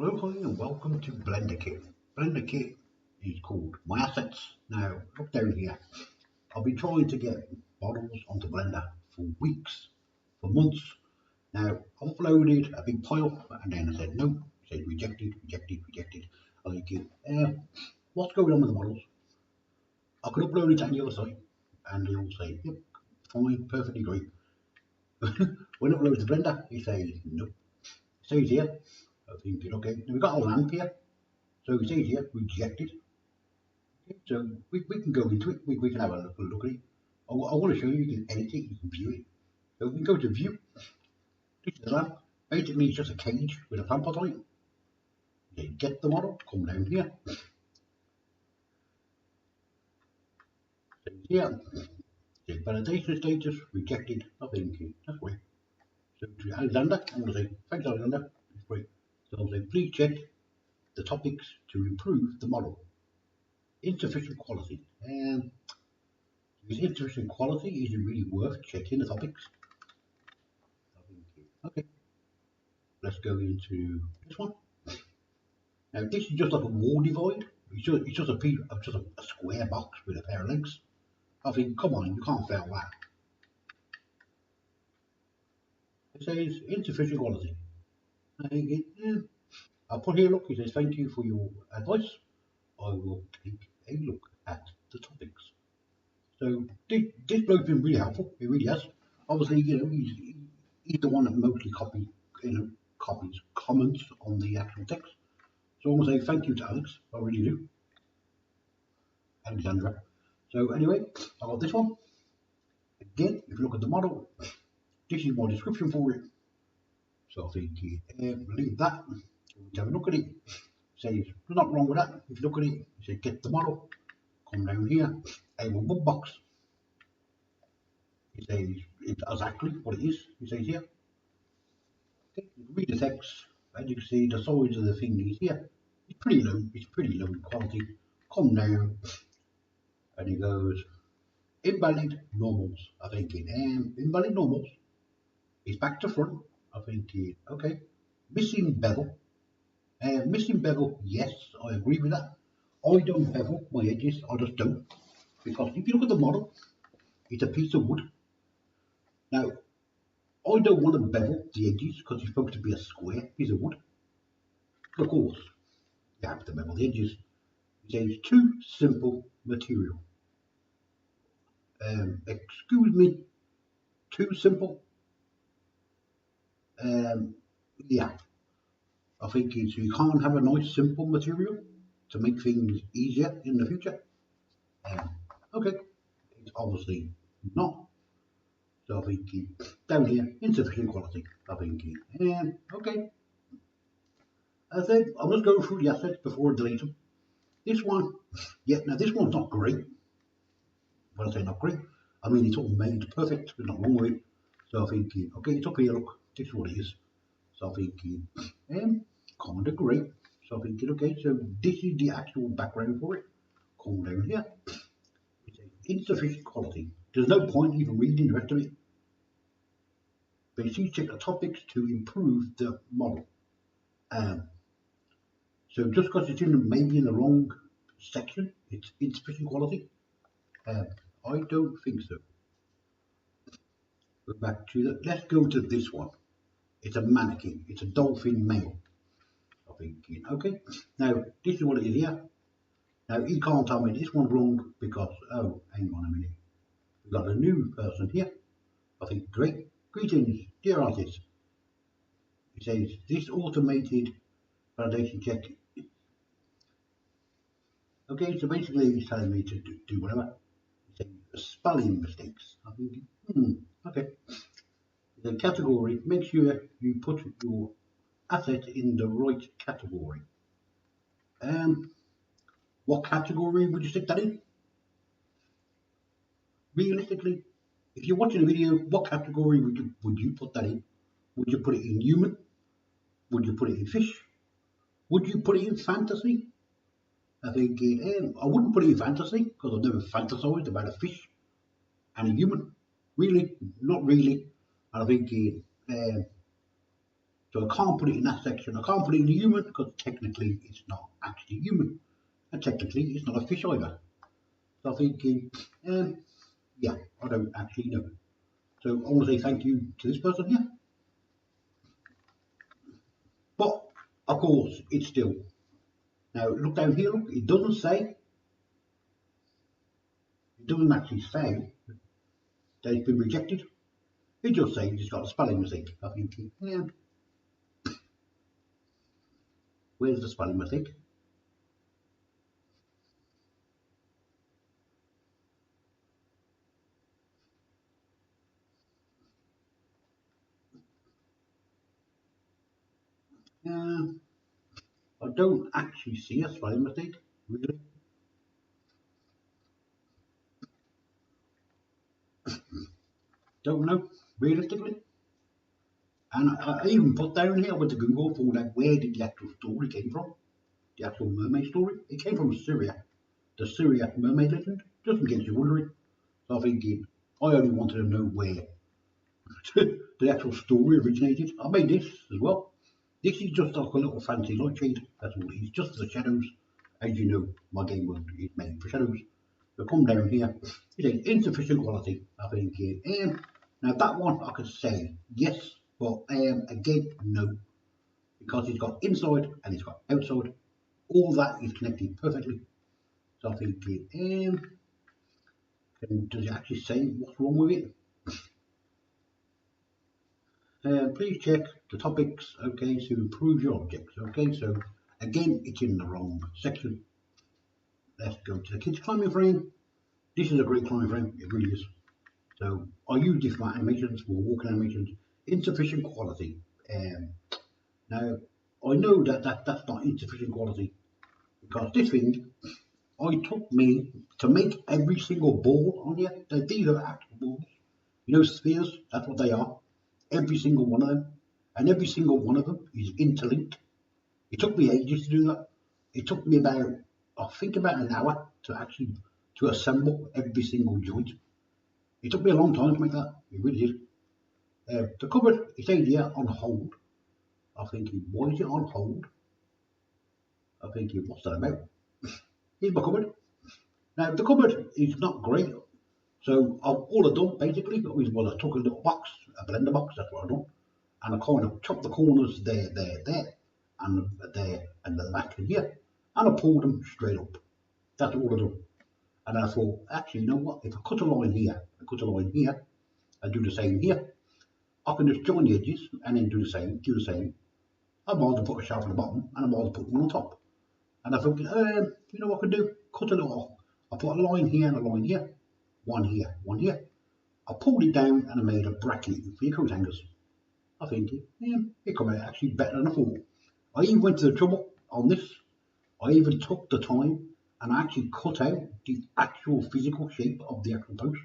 Hello, hi, and welcome to Blender Kit. Blender Kit is called My Assets. Now, look down here. I've been trying to get models onto Blender for weeks, for months. Now, I've uploaded a big pile, and then I said no. It said rejected, rejected, rejected. I think, what's going on with the models? I could upload it to any other site, and they all say, yep, fine, perfectly great. When I upload it to Blender, it says no. It says here, I think, okay, now we've got a lamp here. So it says here, rejected. So we can go into it, we can have a look at it. I want to show you, you can edit it, you can view it. So we can go to view, this is the lamp. Basically it's just a cage with a plant pot on it. You get the model, come down here. So here, the validation status, rejected, not thinking, that's great. So to Alexander, I'm going to say, thanks Alexander, it's great. So I'll say, please check the topics to improve the model. Insufficient quality. Is insufficient quality, is it really worth checking the topics? Okay, let's go into this one. Now this is just like a wall divide. It's just a piece, just a square box with a pair of legs. I think, come on, you can't fail that. It says insufficient quality. I think, I'll put here, look, it says thank you for your advice. I will take a look at the topics. So this bloke's been really helpful. He really has. Obviously, he's the one that mostly copies comments on the actual text. So I want to say thank you to Alex. I really do. Alexandra. So anyway, I got this one. Again, if you look at the model, this is my description for it. So I think leave that. Have a look at it. Says there's nothing wrong with that. If you look at it, you say get the model. Come down here. A1 bug box. It says it's exactly what it is. It says here. Okay, you can read the text, and you can see the size of the thing is here. It's pretty low. It's pretty low in quality. Come down, and it goes invalid normals. I think invalid normals. It's back to front. I think okay. Missing bevel. Missing bevel. Yes, I agree with that. I don't bevel my edges. I just don't, because if you look at the model, it's a piece of wood. Now I don't want to bevel the edges because it's supposed to be a square piece of wood. Of course, you have to bevel the edges. It says too simple material. Excuse me, too simple. Um, yeah, I think you can't have a nice simple material to make things easier in the future. Um, okay, it's obviously not. So I think down here, insufficient quality. I think okay. I said I'm just going through the assets before I delete them. This one, yeah, now this one's not great. When I say not great, I mean it's all made perfect. There's nothing wrong with it. So I think okay, it's up here. Look, this is what it is. So I'm thinking, kind of great. So I'm thinking, okay, so this is the actual background for it. Come down here. It says insufficient quality. There's no point even reading the rest of it. But you see, check the topics to improve the model. Um, so just because it's in maybe in the wrong section, it's insufficient quality. Um, I don't think so. Go back to the. Let's go to this one. It's a mannequin. It's a dolphin male. I'm thinking, okay. Now this is what it is here. Now he can't tell me this one's wrong because, oh, hang on a minute. We've got a new person here. I think, great. Greetings, dear artist. It says, this automated validation check. Okay, so basically he's telling me to do whatever. He's saying spelling mistakes. I think, okay. The category, make sure you put your asset in the right category. What category would you stick that in? Realistically, if you're watching a video, what category would you put that in? Would you put it in human? Would you put it in fish? Would you put it in fantasy? I think I wouldn't put it in fantasy because I've never fantasized about a fish and a human. Really, not really. And I think so. So I can't put it in that section. I can't put it in the human because technically it's not actually human. And technically it's not a fish either. So I'm thinking, yeah, I don't actually know. So I want to say thank you to this person here. But of course it's still. Now look down here, look, it doesn't actually say that it's been rejected. It just says it's got a spelling mistake. I think, yeah, where's the spelling mistake? Uh, I don't actually see a spelling mistake, really. Don't know, realistically. And I even put down here with the Google for like where did the actual story came from? The actual mermaid story. It came from Syria, the Syria mermaid legend, just in case you're wondering. So I'm thinking, I only wanted to know where the actual story originated. I made this as well. This is just like a little fancy light shade. That's all it is, just for the shadows. As you know, my game world is made for shadows. So come down here. It says insufficient quality. I think now that one I could say yes, but again no, because it's got inside and it's got outside. All that is connected perfectly. So I think does it actually say what's wrong with it? Please check the topics, okay, to improve your objects, okay, so again, it's in the wrong section. Let's go to the kids climbing frame. This is a great climbing frame, it really is. So I use this for animations, for walking animations, insufficient quality. Now, I know that's not insufficient quality because this thing, I took me to make every single ball on here. These are actual balls. You know, spheres, that's what they are. Every single one of them. And every single one of them is interlinked. It took me ages to do that. It took me about, I think about an hour to actually to assemble every single joint. It took me a long time to make that. It really did. The cupboard, it says here on hold. I'm thinking, why is it on hold? I'm thinking, what's that about? Here's my cupboard. Now the cupboard is not great. So all I've done basically was I took a little box, a blender box, that's what I've done, and I kind of chopped the corners there, and the back and here, and I pulled them straight up. That's all I've done. And I thought, actually, you know what? If I cut a line here, I cut a line here, and do the same here, I can just join the edges and then do the same. I might as well put a shelf on the bottom, and I might as well put one on top. And I thought, you know what I can do? Cut it off. I put a line here and a line here, one here, one here. I pulled it down and I made a bracket for your coat hangers. I think, it came out actually better than I thought. I even went to the trouble on this. I even took the time and I actually cut out the actual physical shape of the actual post.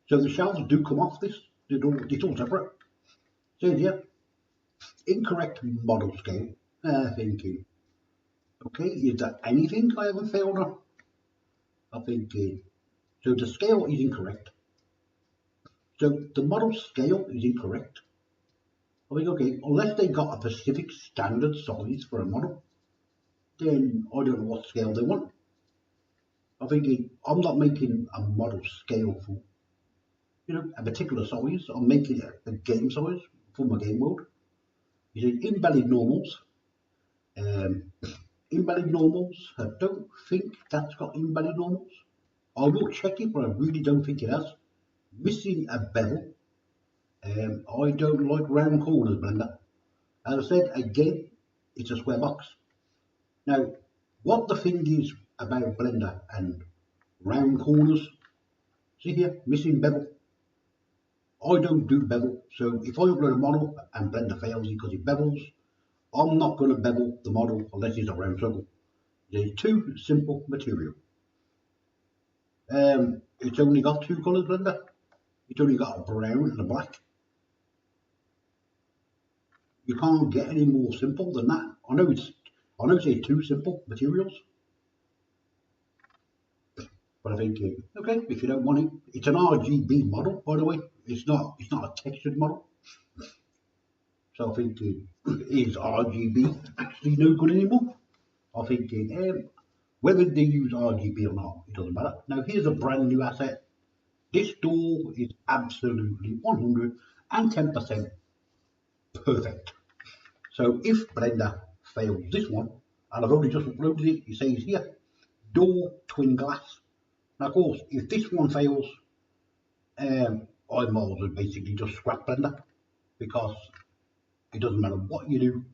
So the shelves do come off this. It's all separate. So yeah, incorrect model scale. Thinking, okay, is there anything I haven't failed on? I'm thinking, so the scale is incorrect. So the model scale is incorrect. I think, okay, unless they got a specific standard size for a model, then I don't know what scale they want. I'm thinking, I'm not making a model scale for, a particular size. I'm making it a game size for my game world. You see, invalid normals. Um, invalid normals. I don't think that's got invalid normals. I will check it, but I really don't think it has. Missing a bevel. I don't like round corners, Blender. As I said, again, it's a square box. Now, what the thing is about Blender and round corners, see here, missing bevel. I don't do bevel, so if I upload a model and Blender fails because it bevels, I'm not going to bevel the model unless it's a round circle. There's two simple material. It's only got two colours, Blender. It's only got a brown and a black. You can't get any more simple than that. I know it's two simple materials, but I think okay, if you don't want it, it's an RGB model, by the way. It's not a textured model. So I think is RGB actually no good anymore? I think whether they use RGB or not, it doesn't matter. Now here's a brand new asset. This door is absolutely 110% perfect. So if Blender fails this one, and I've only just uploaded it, it says here, door twin glass. Now of course, if this one fails, I might as well basically just scrap Blender, because it doesn't matter what you do,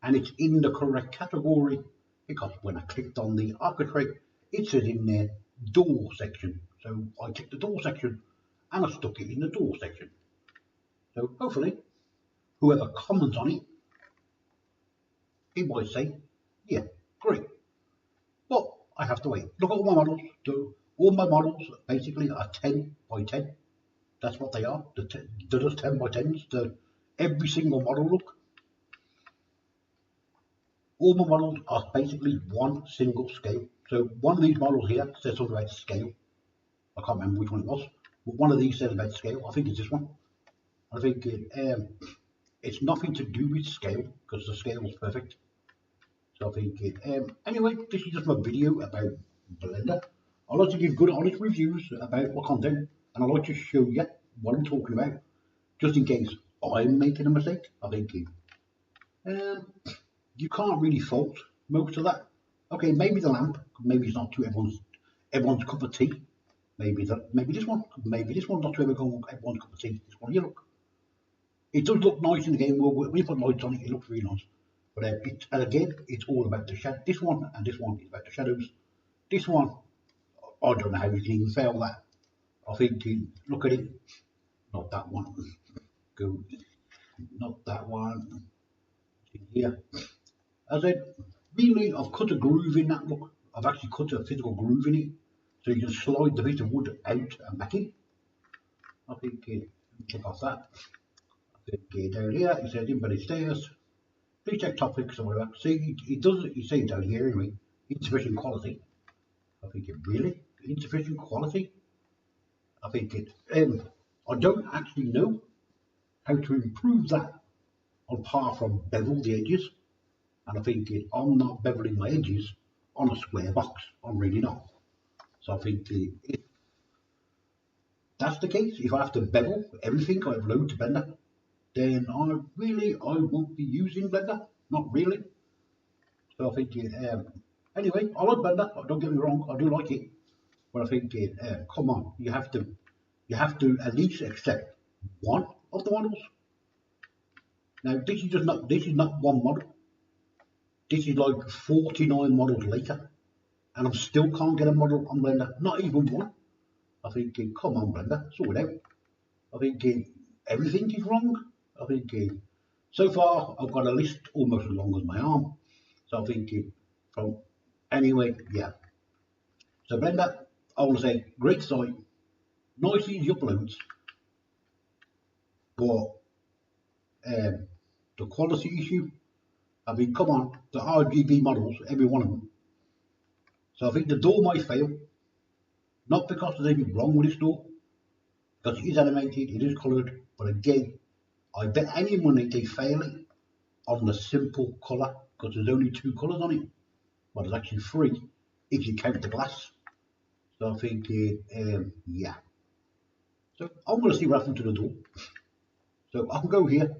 and it's in the correct category, because when I clicked on the architrave, it says in there door section. So I clicked the door section and I stuck it in the door section. So hopefully whoever comments on it, it might say, yeah, great. But I have to wait. Look at all my models. So all my models basically are 10 by 10. That's what they are. They're just 10 by 10s. Every single model, look. All my models are basically one single scale. So one of these models here says something about scale. I can't remember which one it was, but one of these says about scale. I think it's this one. I think it's nothing to do with scale, because the scale is perfect. So I think anyway, this is just my video about Blender. I like to give good, honest reviews about my content, and I like to show you what I'm talking about, just in case I'm making a mistake. I think um, you can't really fault most of that. Okay, maybe the lamp, maybe it's not to everyone's cup of tea. Maybe this one, not to everyone's cup of tea. This one here, look. It does look nice in the game. When you put lights on it, it looks really nice. But and again, it's all about the shadow. This one and this one is about the shadows. This one, I don't know how you can even fail that. I think look at it. Not that one. Go. Not that one. Here. As I said, really, I've cut a groove in that. Look, I've actually cut a physical groove in it, so you can slide the piece of wood out and back in. I think check off that. I think down here it says invalid status. Please check topics or whatever. See, it does. It says down here anyway. Insufficient quality. I think it really insufficient quality. I think it. I don't actually know how to improve that apart from bevel the edges. And I think I'm not beveling my edges on a square box. I'm really not. So I think if that's the case, if I have to bevel everything I upload to Blender, then I won't be using Blender. Not really. So I think anyway, I like Blender. Don't get me wrong, I do like it. But I think come on, you have to at least accept one of the models. Now this is not one model. This is like 49 models later, and I still can't get a model on Blender. Not even one. I think come on Blender, sort it out. I think everything is wrong. I think so far I've got a list almost as long as my arm. So I think from anyway, yeah. So Blender, I want to say great site, nice easy uploads, but the quality issue. I mean, come on, the RGB models, every one of them. So I think the door might fail, not because there's anything wrong with this door, because it is animated, it is coloured, but again, I bet any money they fail it on the simple colour, because there's only two colours on it. Well, there's actually three if you count the glass. So I think, yeah. So I'm going to see what happens to the door. So I can go here.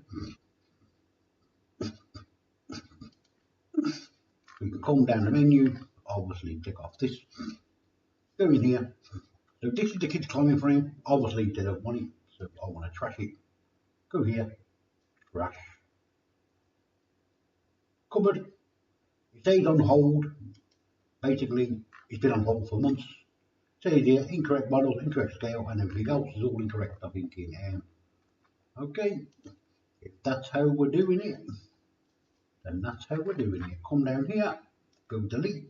We can come down the menu. Obviously, click off this. Go in here. So this is the kids climbing frame. Obviously, they don't want it, so I want to trash it. Go here. Trash. Cupboard. It stays on hold. Basically, it's been on hold for months. Says here, incorrect model, incorrect scale, and everything else is all incorrect. I'm thinking, okay, if that's how we're doing it, then that's how we're doing it. Come down here, go delete,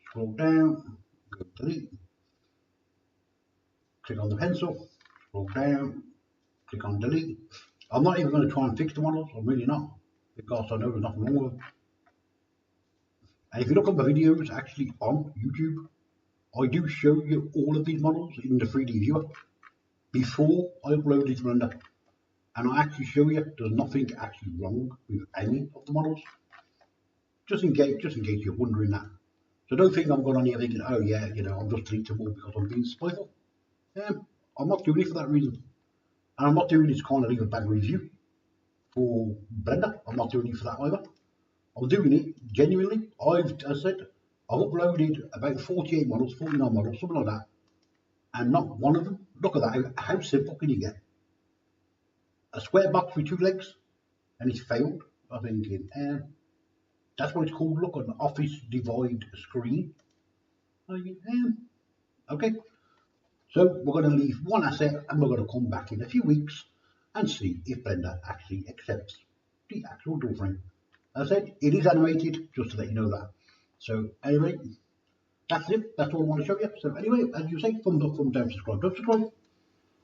scroll down, go delete, click on the pencil, scroll down, click on delete. I'm not even going to try and fix the models, I'm really not, because I know there's nothing wrong with them. And if you look at my videos actually on YouTube, I do show you all of these models in the 3D viewer before I upload it to Blender. and I actually show you there's nothing actually wrong with any of the models. Just in case you're wondering that. So don't think I'm going on here thinking, oh yeah, I'm just deleting more because I'm being spiteful. I'm not doing it for that reason. And I'm not doing it to kind of leave a bad review for Blender. I'm not doing it for that either. I'm doing it genuinely. As I said, I've uploaded about 48 models, 49 models, something like that. And not one of them, look at that, how simple can you get? A square box with two legs, and it's failed. I'm thinking, that's what it's called, look, an office divide screen. Okay, so we're going to leave one asset and we're going to come back in a few weeks and see if Blender actually accepts the actual door frame. As I said, it is animated, just to let you know that. So anyway, that's it. That's all I want to show you. So anyway, as you say, thumbs up, thumbs down, subscribe, don't subscribe.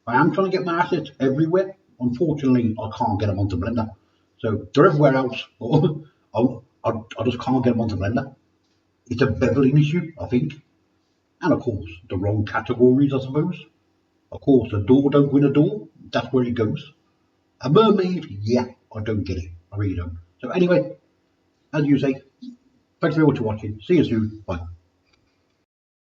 I am trying to get my assets everywhere. Unfortunately, I can't get them onto Blender. So they're everywhere else, but I just can't get them onto Blender. It's a beveling issue, I think. And of course, the wrong categories, I suppose. Of course, a door don't win a door. That's where it goes. A mermaid, yeah, I don't get it. I really don't. So anyway, as you say, thanks very much for watching. See you soon. Bye.